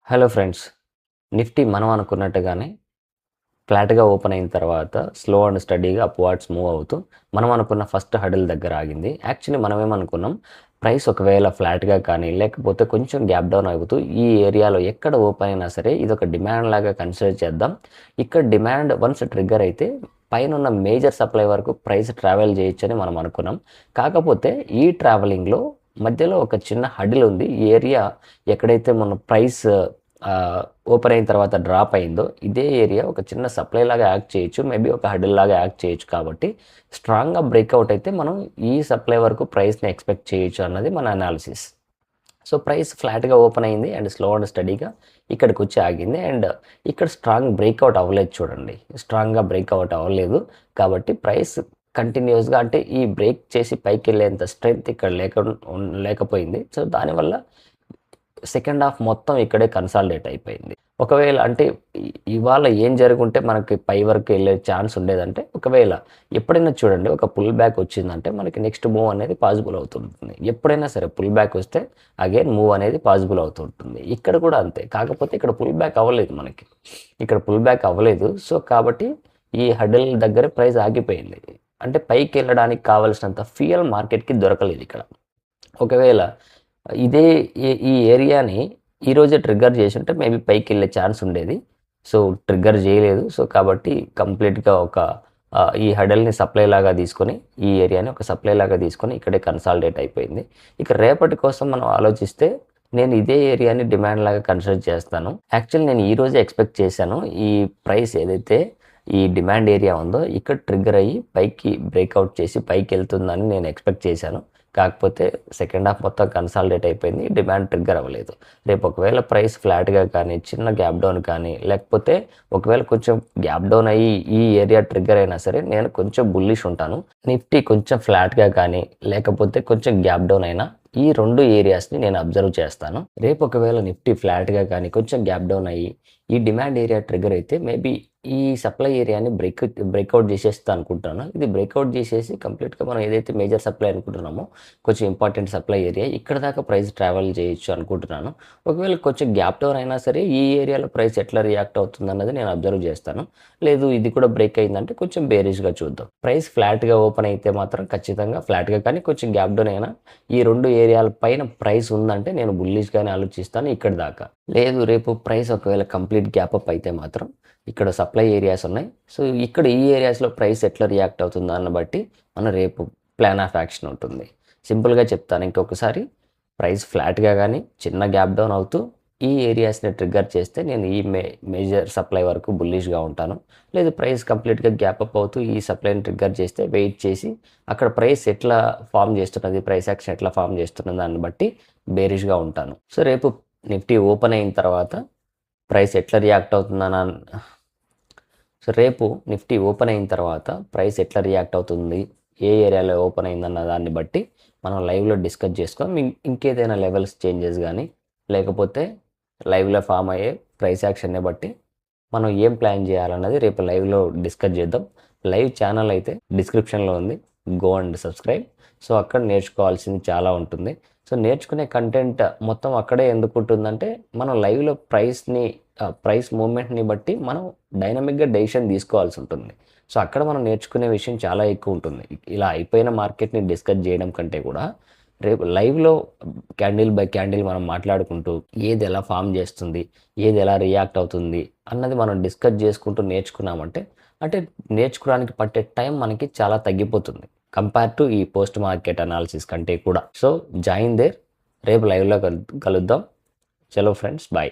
Hello friends. Nifty మనం అనుకున్నట్టుగానే ఫ్లాట్‌గా ఓపెన్ అయిన తర్వాత స్లో అండ్ స్టడీగా అప్‌వార్డ్స్ మూవ్ అవుతూ మనం అనుకున్న ఫస్ట్ హడిల్ దగ్గర ఆగింది. యాక్చువల్లీ మనమేమనుకున్నాం, ప్రైస్ ఒకవేళ ఫ్లాట్‌గా కానీ లేకపోతే కొంచెం గ్యాప్ డౌన్ అవుతూ ఈ ఏరియాలో ఎక్కడ ఓపెన్ అయినా సరే ఇదొక డిమాండ్ లాగా కన్సిడర్ చేద్దాం. ఇక్కడ డిమాండ్ వన్స్ ట్రిగ్గర్ అయితే పైనున్న మేజర్ సప్లై వరకు ప్రైస్ ట్రావెల్ చేయొచ్చని మనం అనుకున్నాం. కాకపోతే ఈ ట్రావెలింగ్‌లో మధ్యలో ఒక చిన్న హడిల్ ఉంది. ఈ ఏరియా ఎక్కడైతే మన ప్రైస్ ఓపెన్ అయిన తర్వాత డ్రాప్ అయిందో ఇదే ఏరియా ఒక చిన్న సప్లై లాగా యాక్ట్ చేయొచ్చు. మేబీ ఒక హడిల్ లాగా యాక్ట్ చేయొచ్చు. కాబట్టి స్ట్రాంగ్‌గా బ్రేక్అవుట్ అయితే మనం ఈ సప్లై వరకు ప్రైస్‌ని ఎక్స్‌పెక్ట్ చేయొచ్చు అన్నది మన అనాలిసిస్. సో, ప్రైస్ ఫ్లాట్‌గా ఓపెన్ అయింది అండ్ స్లో అండ్ స్టడీగా ఇక్కడికొచ్చి ఆగింది. అండ్ ఇక్కడ స్ట్రాంగ్ బ్రేక్అవుట్ అవ్వలేదు చూడండి. స్ట్రాంగ్‌గా బ్రేక్అవుట్ అవ్వలేదు. కాబట్టి ప్రైస్ కంటిన్యూయస్‌గా అంటే ఈ బ్రేక్ చేసి పైకెళ్ళేంత స్ట్రెంగ్త్ ఇక్కడ లేకపోయింది. సో, దానివల్ల సెకండ్ హాఫ్ మొత్తం ఇక్కడే కన్సాలిడేట్ అయిపోయింది. ఒకవేళ అంటే ఇవాళ ఏం జరుగుంటే మనకి పై వరకు వెళ్ళే ఛాన్స్ ఉండేదంటే, ఒకవేళ ఎప్పుడైనా చూడండి ఒక పుల్ బ్యాక్ వచ్చిందంటే మనకి నెక్స్ట్ మూవ్ అనేది పాసిబుల్ అవుతుంటుంది. ఎప్పుడైనా సరే పుల్ బ్యాక్ వస్తే అగైన్ మూవ్ అనేది పాసిబుల్ అవుతుంటుంది. ఇక్కడ కూడా అంతే. కాకపోతే ఇక్కడ పుల్ బ్యాక్ అవ్వలేదు మనకి. ఇక్కడ పుల్ బ్యాక్ అవ్వలేదు. సో, కాబట్టి ఈ హడిల్ దగ్గర ప్రైస్ ఆగిపోయింది. అంటే పైకెళ్ళడానికి కావాల్సినంత ఫ్యూయల్ మార్కెట్‌కి దొరకలేదు ఇక్కడ. ఒకవేళ ఇదే ఈ ఏరియాని ఈరోజే ట్రిగ్గర్ చేసుంటే మేబీ పైకెళ్ళే ఛాన్స్ ఉండేది. సో, ట్రిగ్గర్ చేయలేదు. సో, కాబట్టి కంప్లీట్‌గా ఈ హడల్‌ని సప్లై లాగా తీసుకొని, ఈ ఏరియాని ఒక సప్లై లాగా తీసుకొని ఇక్కడే కన్సాలిడేట్ అయిపోయింది. ఇక రేపటి కోసం మనం ఆలోచిస్తే నేను ఇదే ఏరియాని డిమాండ్ లాగా కన్సిడర్ చేస్తాను. యాక్చువల్లీ నేను ఈరోజే ఎక్స్‌పెక్ట్ చేశాను. ఈ ప్రైస్ ఏదైతే ఈ డిమాండ్ ఏరియా ఉందో ఇక్కడ ట్రిగ్గర్ అయ్యి పైకి బ్రేక్అవుట్ చేసి పైకెళ్తుందని నేను ఎక్స్‌పెక్ట్ చేశాను. కాకపోతే సెకండ్ హాఫ్ మొత్తం కన్సాలిడేట్ అయిపోయింది. డిమాండ్ ట్రిగ్గర్ అవ్వలేదు. రేపు ఒకవేళ ప్రైస్ ఫ్లాట్‌గా కానీ, చిన్న గ్యాప్ డౌన్ కానీ, లేకపోతే ఒకవేళ కొంచెం గ్యాప్ డౌన్ అయ్యి ఈ ఏరియా ట్రిగ్గర్ అయినా సరే నేను కొంచెం బుల్లిష్ ఉంటాను. నిఫ్టీ కొంచెం ఫ్లాట్‌గా కానీ, లేకపోతే కొంచెం గ్యాప్ డౌన్ అయినా ఈ 2 ఏరియాస్‌ని నేను అబ్జర్వ్ చేస్తాను. రేపు ఒకవేళ నిఫ్టీ ఫ్లాట్‌గా కానీ, కొంచెం గ్యాప్ డౌన్ అయ్యి ఈ డిమాండ్ ఏరియా ట్రిగ్గర్ అయితే మేబీ ఈ సప్లై ఏరియాని బ్రేక్అవుట్ చేసేస్తా అనుకుంటున్నాను. ఇది బ్రేక్అవుట్ చేసేసి కంప్లీట్‌గా మనం ఏదైతే మేజర్ సప్లై అనుకుంటున్నామో కొంచెం ఇంపార్టెంట్ సప్లై ఏరియా ఇక్కడ దాకా ప్రైస్ ట్రావెల్ చేయొచ్చు అనుకుంటున్నాను. ఒకవేళ కొంచెం గ్యాప్ డౌన్ అయినా సరే ఈ ఏరియాలో ప్రైస్ ఎట్లా రియాక్ట్ అవుతుందన్నది నేను అబ్జర్వ్ చేస్తాను. లేదు ఇది కూడా బ్రేక్ అయిందంటే కొంచెం బేరిష్‌గా చూద్దాం. ప్రైస్ ఫ్లాట్‌గా ఓపెన్ అయితే మాత్రం ఖచ్చితంగా ఫ్లాట్‌గా కానీ కొంచెం గ్యాప్ డౌన్ అయినా ఈ 2 ఏరియాల పైన ప్రైస్ ఉందంటే నేను బుల్లిష్‌గానే ఆలోచిస్తాను ఇక్కడి దాకా. లేదు రేపు ప్రైస్ ఒకవేళ కంప్లీట్ గ్యాప్ అప్ అయితే మాత్రం ఇక్కడ సప్లై ఏరియాస్ ఉన్నాయి. సో, ఇక్కడ ఈ ఏరియాస్‌లో ప్రైస్ ఎట్లా రియాక్ట్ అవుతుందో దాన్ని బట్టి మన రేపు ప్లాన్ ఆఫ్ యాక్షన్ ఉంటుంది. సింపుల్‌గా చెప్తాను ఇంకొకసారి. ప్రైస్ ఫ్లాట్‌గా గానీ, చిన్న గ్యాప్ డౌన్ అవుతూ ఈ ఏరియాస్‌ని ట్రిగ్గర్ చేస్తే నేను ఈ మేజర్ సప్లై వరకు బుల్లిష్‌గా ఉంటాను. లేదు ప్రైస్ కంప్లీట్‌గా గ్యాప్ అప్ అవుతూ ఈ సప్లైని ట్రిగ్గర్ చేస్తే వెయిట్ చేసి అక్కడ ప్రైస్ ఎట్లా ఫార్మ్ చేస్తున్నది, ప్రైస్ యాక్షన్ ఎట్లా ఫార్మ్ చేస్తున్న దాన్ని బట్టి బేరిష్‌గా ఉంటాను. సో, రేపు నిఫ్టీ ఓపెన్ అయిన తర్వాత ప్రైస్ ఎట్లా రియాక్ట్ అవుతుందన సో, రేపు నిఫ్టీ ఓపెన్ అయిన తర్వాత ప్రైస్ ఎట్లా రియాక్ట్ అవుతుంది, ఏ ఏరియాలో ఓపెన్ అయిందన్న దాన్ని బట్టి మనం లైవ్‌లో డిస్కస్ చేసుకొని ఇంకేదైనా లెవెల్స్ చేంజెస్ గానీ, లేకపోతే లైవ్‌లో ఫార్మ్ అయ్యే ప్రైస్ యాక్షన్‌ని బట్టి మనం ఏం ప్లాన్ చేయాలన్నది రేపు లైవ్‌లో డిస్కస్ చేద్దాం. లైవ్ ఛానల్ అయితే డిస్క్రిప్షన్‌లో ఉంది. Go and subscribe. సో, అక్కడ నేర్చుకోవాల్సింది చాలా ఉంటుంది. సో, నేర్చుకునే కంటెంట్ మొత్తం అక్కడే ఎందుకుంటుందంటే మనం లైవ్‌లో ప్రైస్ మూవ్‌మెంట్‌ని బట్టి మనం డైనమిక్‌గా డెసిషన్ తీసుకోవాల్సి ఉంటుంది. సో, అక్కడ మనం నేర్చుకునే విషయం చాలా ఎక్కువ ఉంటుంది. ఇలా అయిపోయిన మార్కెట్‌ని డిస్కస్ చేయడం కంటే కూడా రేపు లైవ్‌లో క్యాండిల్ బై క్యాండిల్ మనం మాట్లాడుకుంటూ ఏది ఎలా ఫార్మ్ చేస్తుంది, ఏది ఎలా రియాక్ట్ అవుతుంది అన్నది మనం డిస్కస్ చేసుకుంటూ నేర్చుకున్నామంటే అంటే నేర్చుకోవడానికి పట్టే టైం మనకి చాలా తగ్గిపోతుంది. కంపేర్ టు ఈ పోస్ట్ మార్కెట్ అనాలిసిస్ కంటే కూడా. So, join there. రేపు లైవ్‌లో కలుద్దాం. చలో ఫ్రెండ్స్, బాయ్.